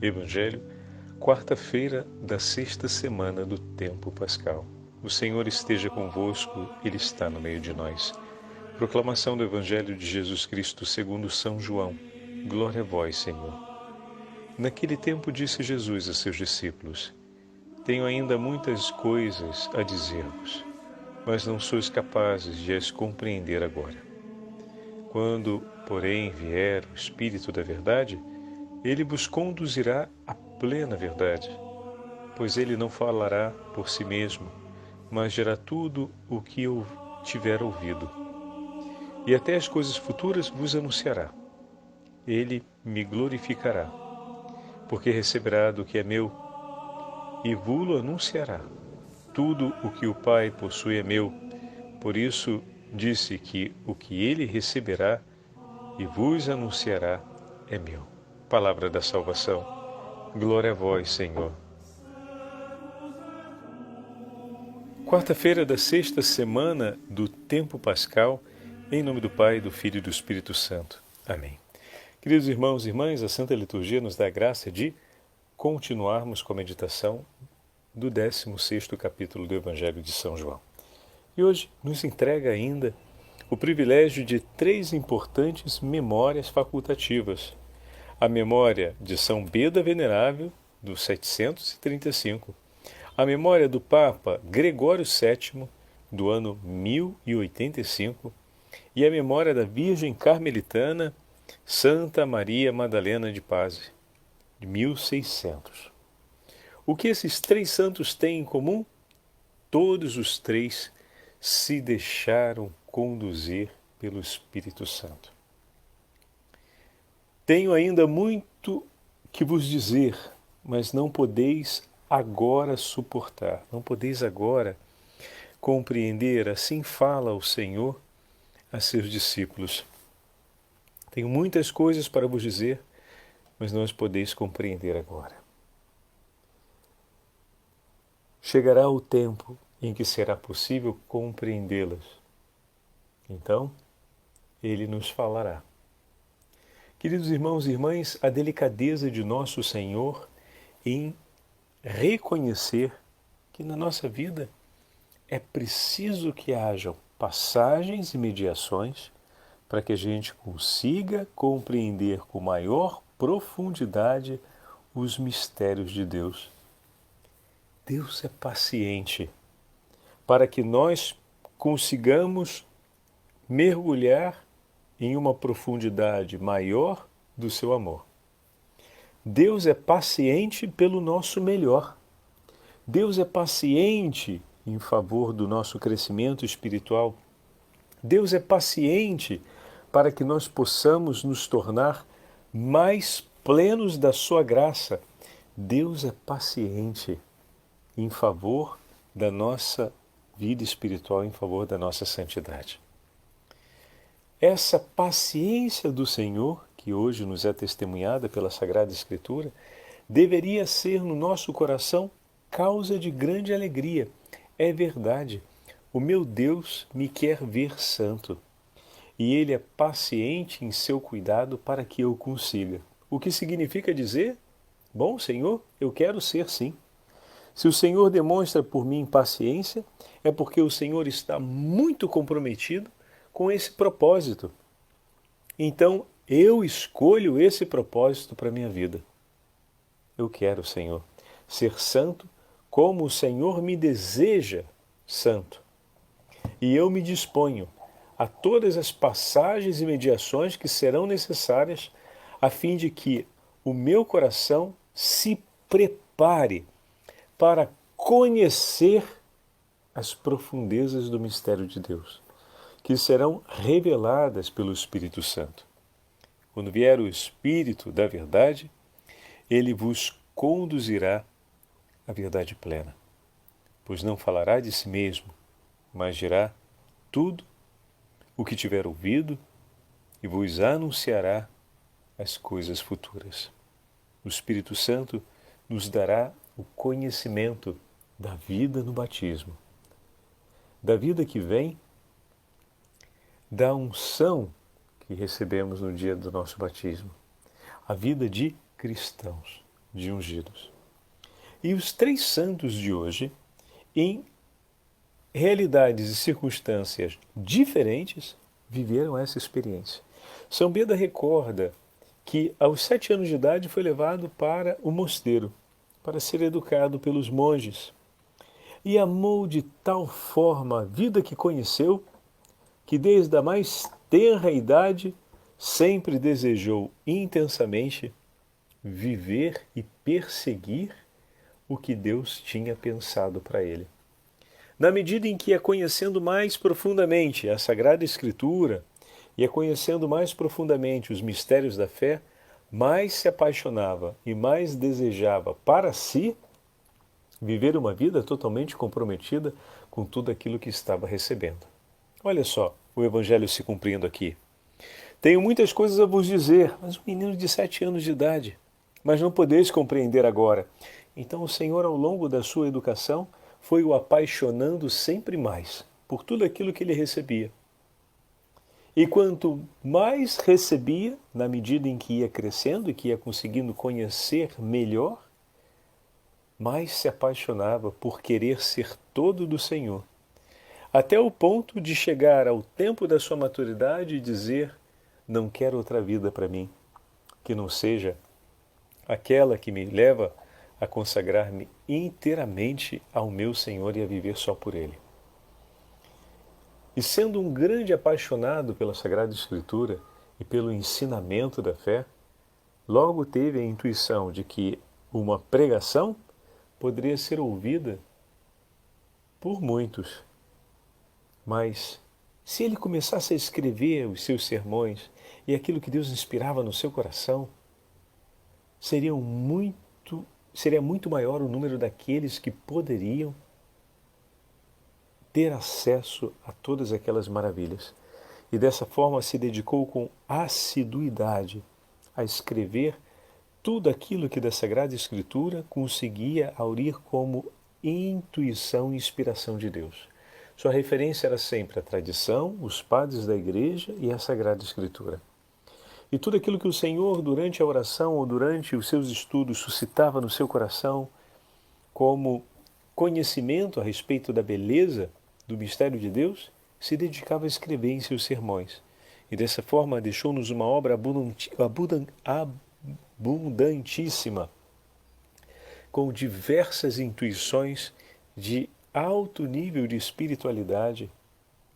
Evangelho, quarta-feira da sexta semana do tempo pascal. O Senhor esteja convosco, Ele está no meio de nós. Proclamação do Evangelho de Jesus Cristo segundo São João. Glória a vós, Senhor. Naquele tempo disse Jesus a seus discípulos: Tenho ainda muitas coisas a dizer-vos, mas não sois capazes de as compreender agora. Quando, porém, vier o Espírito da Verdade, Ele vos conduzirá à plena verdade, pois Ele não falará por si mesmo, mas dirá tudo o que eu tiver ouvido. E até as coisas futuras vos anunciará. Ele me glorificará, porque receberá do que é meu e vos-lo anunciará. Tudo o que o Pai possui é meu, por isso disse que o que ele receberá e vos anunciará é meu. Palavra da salvação. Glória a vós, Senhor. Quarta-feira da sexta semana do tempo pascal, em nome do Pai, do Filho e do Espírito Santo. Amém. Queridos irmãos e irmãs, a Santa Liturgia nos dá a graça de continuarmos com a meditação do 16º capítulo do Evangelho de São João. E hoje nos entrega ainda o privilégio de 3 importantes memórias facultativas. A memória de São Beda Venerável, do 735, a memória do Papa Gregório VII, do ano 1085, e a memória da Virgem Carmelitana Santa Maria Madalena de Paz, de 1600. O que esses 3 santos têm em comum? Todos os 3 se deixaram conduzir pelo Espírito Santo. Tenho ainda muito que vos dizer, mas não podeis agora suportar, não podeis agora compreender. Assim fala o Senhor a seus discípulos. Tenho muitas coisas para vos dizer, mas não as podeis compreender agora. Chegará o tempo em que será possível compreendê-las. Então, Ele nos falará. Queridos irmãos e irmãs, a delicadeza de nosso Senhor em reconhecer que na nossa vida é preciso que hajam passagens e mediações para que a gente consiga compreender com maior profundidade os mistérios de Deus. Deus é paciente para que nós consigamos mergulhar em uma profundidade maior do seu amor. Deus é paciente pelo nosso melhor. Deus é paciente em favor do nosso crescimento espiritual. Deus é paciente para que nós possamos nos tornar mais plenos da sua graça. Deus é paciente em favor da nossa vida espiritual, em favor da nossa santidade. Essa paciência do Senhor, que hoje nos é testemunhada pela Sagrada Escritura, deveria ser no nosso coração causa de grande alegria. É verdade, o meu Deus me quer ver santo e Ele é paciente em seu cuidado para que eu consiga. O que significa dizer, bom, Senhor, eu quero ser sim. Se o Senhor demonstra por mim paciência, é porque o Senhor está muito comprometido com esse propósito. Então, eu escolho esse propósito para a minha vida. Eu quero, Senhor, ser santo como o Senhor me deseja santo. E eu me disponho a todas as passagens e mediações que serão necessárias a fim de que o meu coração se prepare para conhecer as profundezas do mistério de Deus, que serão reveladas pelo Espírito Santo. Quando vier o Espírito da Verdade, Ele vos conduzirá à verdade plena, pois não falará de si mesmo, mas dirá tudo o que tiver ouvido e vos anunciará as coisas futuras. O Espírito Santo nos dará o conhecimento da vida no batismo, da vida que vem da unção que recebemos no dia do nosso batismo, a vida de cristãos. de ungidos. E os três santos de hoje, em realidades e circunstâncias diferentes, viveram essa experiência. São Beda recorda que aos 7 anos de idade foi levado para o mosteiro, para ser educado pelos monges. E amou de tal forma a vida que conheceu, que desde a mais tenra idade sempre desejou intensamente viver e perseguir o que Deus tinha pensado para ele. Na medida em que ia conhecendo mais profundamente a Sagrada Escritura, ia conhecendo mais profundamente os mistérios da fé, mais se apaixonava e mais desejava para si viver uma vida totalmente comprometida com tudo aquilo que estava recebendo. Olha só o Evangelho se cumprindo aqui. Tenho muitas coisas a vos dizer, mas um menino de 7 anos de idade, mas não podeis compreender agora. Então o Senhor, ao longo da sua educação, foi o apaixonando sempre mais por tudo aquilo que ele recebia. E quanto mais recebia, na medida em que ia crescendo e que ia conseguindo conhecer melhor, mais se apaixonava por querer ser todo do Senhor, até o ponto de chegar ao tempo da sua maturidade e dizer: não quero outra vida para mim, que não seja aquela que me leva a consagrar-me inteiramente ao meu Senhor e a viver só por Ele. E sendo um grande apaixonado pela Sagrada Escritura e pelo ensinamento da fé, logo teve a intuição de que uma pregação poderia ser ouvida por muitos. Mas se ele começasse a escrever os seus sermões e aquilo que Deus inspirava no seu coração, seria muito maior o número daqueles que poderiam ter acesso a todas aquelas maravilhas. E dessa forma se dedicou com assiduidade a escrever tudo aquilo que da Sagrada Escritura conseguia aurir como intuição e inspiração de Deus. Sua referência era sempre a tradição, os padres da Igreja e a Sagrada Escritura. E tudo aquilo que o Senhor, durante a oração ou durante os seus estudos, suscitava no seu coração como conhecimento a respeito da beleza do mistério de Deus, se dedicava a escrever em seus sermões. E dessa forma deixou-nos uma obra abundantíssima, com diversas intuições de alto nível de espiritualidade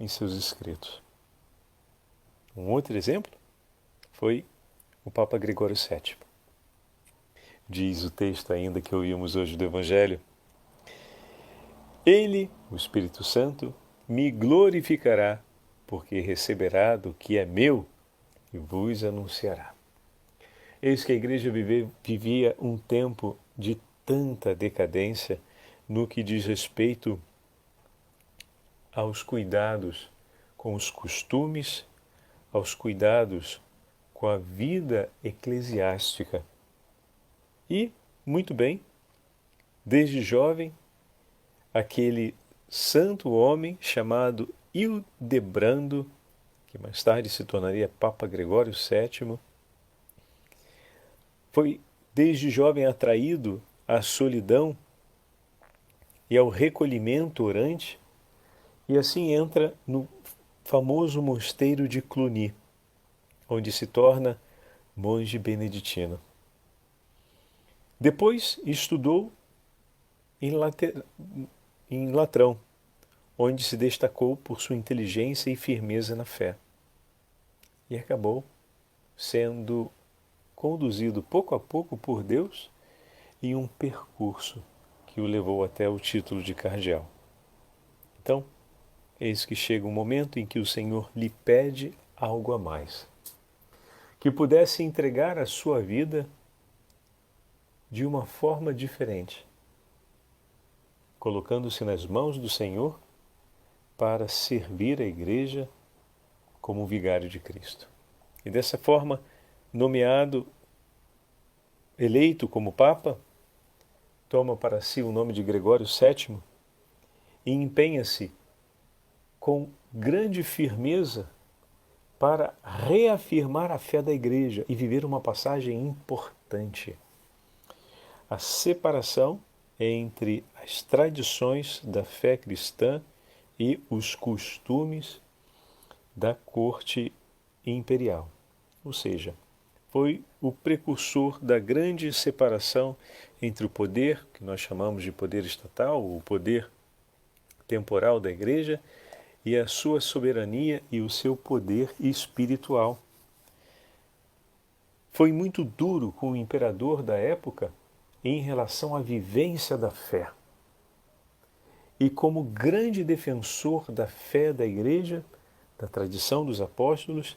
em seus escritos. Um outro exemplo foi o Papa Gregório VII. Diz o texto ainda que ouvimos hoje do Evangelho: Ele, o Espírito Santo, me glorificará, porque receberá do que é meu e vos anunciará. Eis que a Igreja vivia um tempo de tanta decadência no que diz respeito aos cuidados com os costumes, aos cuidados com a vida eclesiástica. E, muito bem, desde jovem, aquele santo homem chamado Hildebrando, que mais tarde se tornaria Papa Gregório VII, foi desde jovem atraído à solidão e ao recolhimento orante, e assim entra no famoso mosteiro de Cluny, onde se torna monge beneditino. Depois estudou em Latrão, onde se destacou por sua inteligência e firmeza na fé. E acabou sendo conduzido pouco a pouco por Deus em um percurso que o levou até o título de cardeal. Então, eis que chega um momento em que o Senhor lhe pede algo a mais, que pudesse entregar a sua vida de uma forma diferente, colocando-se nas mãos do Senhor para servir a Igreja como vigário de Cristo. E dessa forma, eleito como Papa, toma para si o nome de Gregório VII e empenha-se com grande firmeza para reafirmar a fé da Igreja e viver uma passagem importante. a separação entre as tradições da fé cristã e os costumes da corte imperial. Ou seja, foi o precursor da grande separação entre o poder, que nós chamamos de poder estatal, o poder temporal da Igreja, e a sua soberania e o seu poder espiritual. Foi muito duro com o imperador da época em relação à vivência da fé. E como grande defensor da fé da Igreja, da tradição dos apóstolos,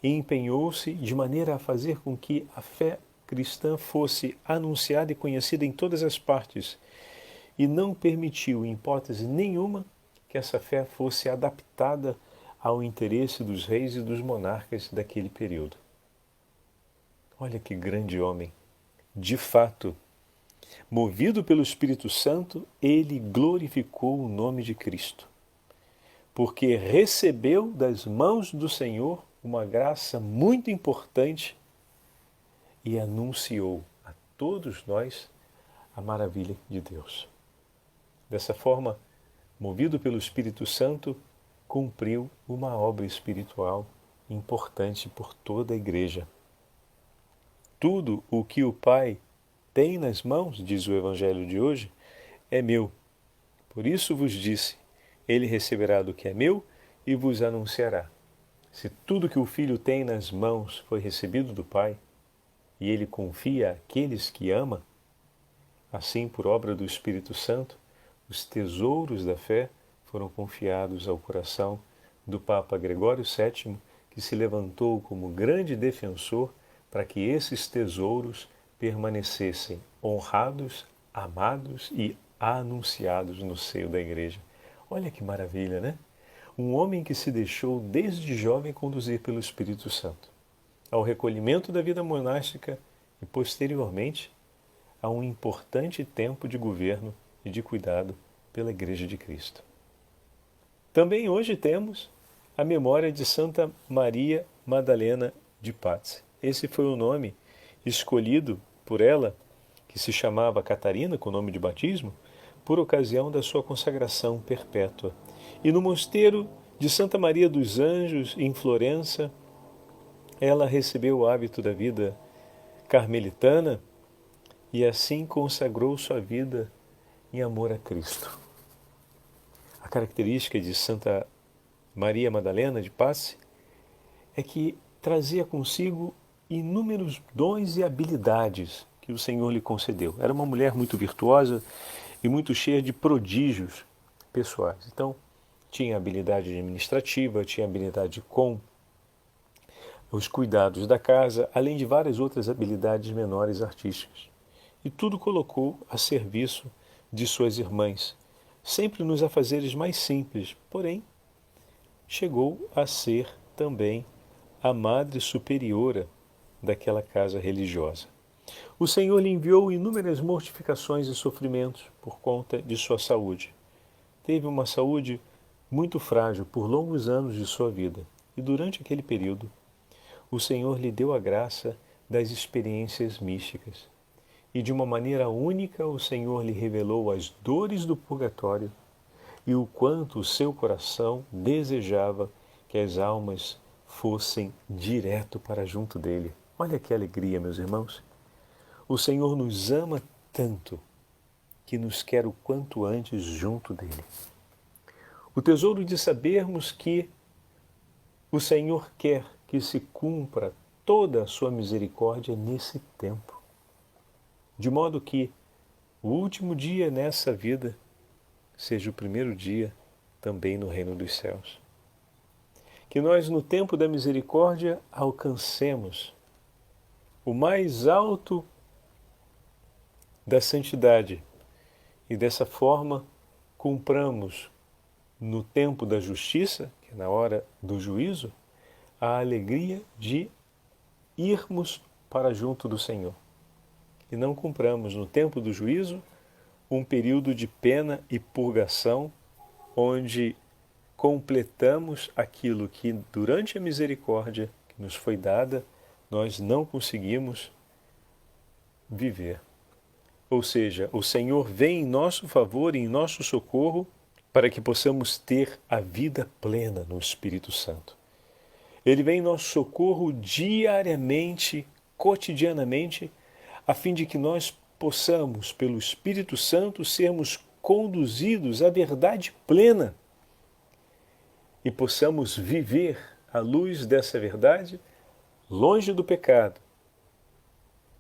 empenhou-se de maneira a fazer com que a fé cristã fosse anunciada e conhecida em todas as partes, e não permitiu, em hipótese nenhuma, que essa fé fosse adaptada ao interesse dos reis e dos monarcas daquele período. Olha que grande homem! De fato, movido pelo Espírito Santo, ele glorificou o nome de Cristo, porque recebeu das mãos do Senhor uma graça muito importante e anunciou a todos nós a maravilha de Deus. Dessa forma, movido pelo Espírito Santo, cumpriu uma obra espiritual importante por toda a Igreja. Tudo o que o Pai tem nas mãos, diz o Evangelho de hoje, é meu. Por isso vos disse, ele receberá do que é meu e vos anunciará. Se tudo que o Filho tem nas mãos foi recebido do Pai, e ele confia àqueles que ama, assim, por obra do Espírito Santo, os tesouros da fé foram confiados ao coração do Papa Gregório VII, que se levantou como grande defensor para que esses tesouros permanecessem honrados, amados e anunciados no seio da Igreja. Olha que maravilha, né? Um homem que se deixou desde jovem conduzir pelo Espírito Santo ao recolhimento da vida monástica e, posteriormente, a um importante tempo de governo e de cuidado pela Igreja de Cristo. Também hoje temos a memória de Santa Maria Madalena de Pazzi. Esse foi o nome escolhido por ela, que se chamava Catarina, com o nome de batismo, por ocasião da sua consagração perpétua. E no mosteiro de Santa Maria dos Anjos, em Florença, ela recebeu o hábito da vida carmelitana e assim consagrou sua vida em amor a Cristo. A característica de Santa Maria Madalena de Pazzi é que trazia consigo inúmeros dons e habilidades que o Senhor lhe concedeu. Era uma mulher muito virtuosa e muito cheia de prodígios pessoais. Então, tinha habilidade administrativa, tinha habilidade com os cuidados da casa, além de várias outras habilidades menores artísticas. E tudo colocou a serviço de suas irmãs, sempre nos afazeres mais simples, porém, chegou a ser também a Madre Superiora daquela casa religiosa. O Senhor lhe enviou inúmeras mortificações e sofrimentos por conta de sua saúde. Teve uma saúde muito frágil por longos anos de sua vida, e durante aquele período, o Senhor lhe deu a graça das experiências místicas. E de uma maneira única o Senhor lhe revelou as dores do purgatório e o quanto o seu coração desejava que as almas fossem direto para junto dele. Olha que alegria, meus irmãos. O Senhor nos ama tanto que nos quer o quanto antes junto dele. O tesouro de sabermos que o Senhor quer que se cumpra toda a sua misericórdia nesse tempo, de modo que o último dia nessa vida seja o primeiro dia também no reino dos céus. Que nós, no tempo da misericórdia, alcancemos o mais alto da santidade e dessa forma cumpramos no tempo da justiça, que é na hora do juízo, a alegria de irmos para junto do Senhor. E não cumpramos no tempo do juízo um período de pena e purgação, onde completamos aquilo que durante a misericórdia que nos foi dada, nós não conseguimos viver. ou seja, o Senhor vem em nosso favor e em nosso socorro para que possamos ter a vida plena no Espírito Santo. Ele vem em nosso socorro diariamente, cotidianamente, a fim de que nós possamos, pelo Espírito Santo, sermos conduzidos à verdade plena e possamos viver à luz dessa verdade, longe do pecado.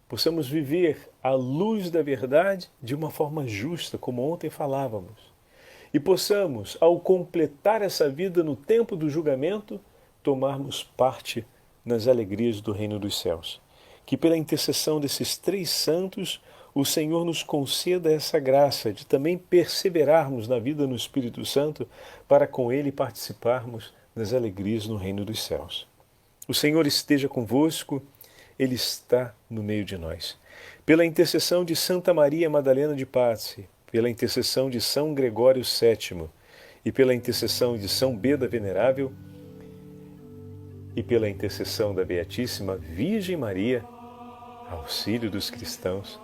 Possamos viver à luz da verdade de uma forma justa, como ontem falávamos. E possamos, ao completar essa vida no tempo do julgamento, tomarmos parte nas alegrias do reino dos céus. Que pela intercessão desses 3 santos, o Senhor nos conceda essa graça de também perseverarmos na vida no Espírito Santo para com Ele participarmos das alegrias no reino dos céus. O Senhor esteja convosco, Ele está no meio de nós. Pela intercessão de Santa Maria Madalena de Pazzi, pela intercessão de São Gregório VII e pela intercessão de São Beda Venerável e pela intercessão da Beatíssima Virgem Maria, auxílio dos cristãos,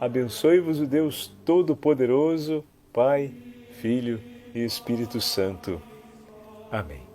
abençoe-vos o Deus Todo-Poderoso, Pai, Filho e Espírito Santo. Amém.